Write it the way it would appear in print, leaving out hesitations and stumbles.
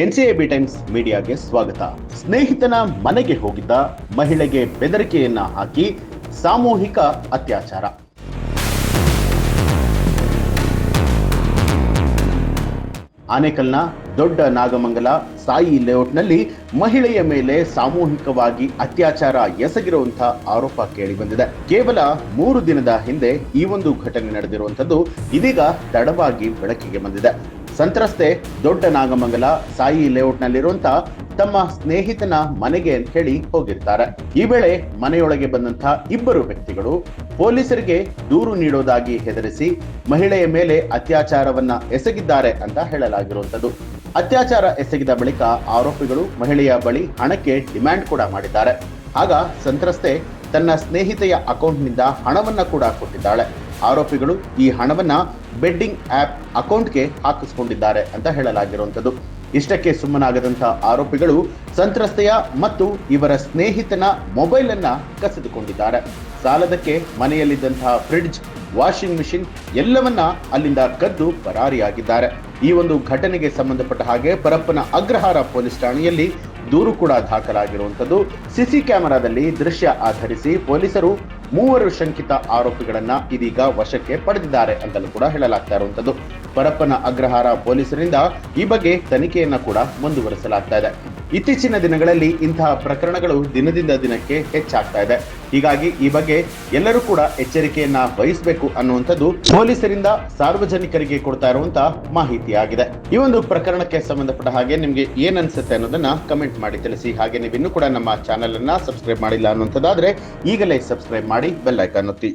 ಎನ್ಸಿಎಬಿ times ಮೀಡಿಯಾಗೆ ಸ್ವಾಗತ. ಸ್ನೇಹಿತನ ಮನೆಗೆ ಹೋಗಿದ್ದ ಮಹಿಳೆಗೆ ಬೆದರಿಕೆಯನ್ನ ಹಾಕಿ ಸಾಮೂಹಿಕ ಅತ್ಯಾಚಾರ. ಆನೇಕಲ್ನ ದೊಡ್ಡ ನಾಗಮಂಗಲ ಸಾಯಿ ಲೇಔಟ್ನಲ್ಲಿ ಮಹಿಳೆಯ ಮೇಲೆ ಸಾಮೂಹಿಕವಾಗಿ ಅತ್ಯಾಚಾರ ಎಸಗಿರುವಂತಹ ಆರೋಪ ಕೇಳಿಬಂದಿದೆ. ಕೇವಲ 3 ದಿನದ ಹಿಂದೆ ಈ ಒಂದು ಘಟನೆ ನಡೆದಿರುವಂತದ್ದು ಇದೀಗ ತಡವಾಗಿ ಬೆಳಕಿಗೆ ಬಂದಿದೆ. ಸಂತ್ರಸ್ತೆ ದೊಡ್ಡ ನಾಗಮಂಗಲ ಸಾಯಿ ಲೇಔಟ್ನಲ್ಲಿರುವಂತಹ ತಮ್ಮ ಸ್ನೇಹಿತನ ಮನೆಗೆ ಅಂತ ಹೇಳಿ ಹೋಗಿರ್ತಾರೆ. ಈ ವೇಳೆ ಮನೆಯೊಳಗೆ ಬಂದಂತಹ ಇಬ್ಬರು ವ್ಯಕ್ತಿಗಳು ಪೊಲೀಸರಿಗೆ ದೂರು ನೀಡೋದಾಗಿ ಹೆದರಿಸಿ ಮಹಿಳೆಯ ಮೇಲೆ ಅತ್ಯಾಚಾರವನ್ನ ಎಸಗಿದ್ದಾರೆ ಅಂತ ಹೇಳಲಾಗಿರುವಂತದ್ದು. ಅತ್ಯಾಚಾರ ಎಸಗಿದ ಬಳಿಕ ಆರೋಪಿಗಳು ಮಹಿಳೆಯ ಬಳಿ ಹಣಕ್ಕೆ ಡಿಮ್ಯಾಂಡ್ ಕೂಡ ಮಾಡಿದ್ದಾರೆ. ಆಗ ಸಂತ್ರಸ್ತೆ ತನ್ನ ಸ್ನೇಹಿತೆಯ ಅಕೌಂಟ್ನಿಂದ ಹಣವನ್ನ ಕೂಡ ಕೊಟ್ಟಿದ್ದಾಳೆ. ಆರೋಪಿಗಳು ಈ ಹಣವನ್ನ ಬೆಡ್ಡಿಂಗ್ ಆಪ್ ಅಕೌಂಟ್ಗೆ ಹಾಕಿಸಿಕೊಂಡಿದ್ದಾರೆ ಅಂತ ಹೇಳಲಾಗಿರುವಂತದ್ದು. ಇಷ್ಟಕ್ಕೆ ಸುಮ್ಮನಾಗದಂತಹ ಆರೋಪಿಗಳು ಸಂತ್ರಸ್ತೆಯ ಮತ್ತು ಇವರ ಸ್ನೇಹಿತನ ಮೊಬೈಲ್ ಅನ್ನ ಕಸಿದುಕೊಂಡಿದ್ದಾರೆ. ಸಾಲದಕ್ಕೆ ಮನೆಯಲ್ಲಿದ್ದಂತಹ ಫ್ರಿಡ್ಜ್, ವಾಷಿಂಗ್ ಮಿಷಿನ್ ಎಲ್ಲವನ್ನ ಅಲ್ಲಿಂದ ಕದ್ದು ಪರಾರಿಯಾಗಿದ್ದಾರೆ. ಈ ಒಂದು ಘಟನೆಗೆ ಸಂಬಂಧಪಟ್ಟ ಹಾಗೆ ಪರಪ್ಪನ ಅಗ್ರಹಾರ ಪೊಲೀಸ್ ಠಾಣೆಯಲ್ಲಿ ದೂರು ಕೂಡ ದಾಖಲಾಗಿರುವಂತದ್ದು. ಸಿಸಿ ಕ್ಯಾಮೆರಾದಲ್ಲಿ ದೃಶ್ಯ ಆಧರಿಸಿ ಪೊಲೀಸರು 3 ಶಂಕಿತ ಆರೋಪಿಗಳನ್ನ ಇದೀಗ ವಶಕ್ಕೆ ಪಡೆದಿದ್ದಾರೆ ಅಂತಲೂ ಕೂಡ ಹೇಳಲಾಗ್ತಾ ಇರುವಂತದ್ದು. ಪರಪ್ಪನ ಅಗ್ರಹಾರ ಪೊಲೀಸರಿಂದ ಈ ಬಗ್ಗೆ ತನಿಖೆಯನ್ನ ಕೂಡ ಮುಂದುವರಿಸಲಾಗ್ತಾ ಇದೆ. ಇತ್ತೀಚಿನ ದಿನಗಳಲ್ಲಿ ಇಂತಹ ಪ್ರಕರಣಗಳು ದಿನದಿಂದ ದಿನಕ್ಕೆ ಹೆಚ್ಚಾಗ್ತಾ ಇದೆ. ಹೀಗಾಗಿ ಈ ಬಗ್ಗೆ ಎಲ್ಲರೂ ಕೂಡ ಎಚ್ಚರಿಕೆಯನ್ನ ವಹಿಸಬೇಕು ಅನ್ನುವಂಥದ್ದು ಪೊಲೀಸರಿಂದ ಸಾರ್ವಜನಿಕರಿಗೆ ಕೊಡ್ತಾ ಇರುವಂತಹ ಮಾಹಿತಿಯಾಗಿದೆ. ಈ ಒಂದು ಪ್ರಕರಣಕ್ಕೆ ಸಂಬಂಧಪಟ್ಟ ಹಾಗೆ ನಿಮ್ಗೆ ಏನ್ ಅನ್ಸುತ್ತೆ ಅನ್ನೋದನ್ನ ಕಮೆಂಟ್ ಮಾಡಿ ತಿಳಿಸಿ. ಹಾಗೆ ನೀವು ಇನ್ನೂ ಕೂಡ ನಮ್ಮ ಚಾನೆಲ್ ಅನ್ನ ಸಬ್ಸ್ಕ್ರೈಬ್ ಮಾಡಿಲ್ಲ ಅನ್ನುವಂಥದ್ದಾದ್ರೆ ಈಗಲೇ ಸಬ್ಸ್ಕ್ರೈಬ್ ಮಾಡಿ ಬೆಲ್ ಐಕಾನ್ ಒತ್ತಿ.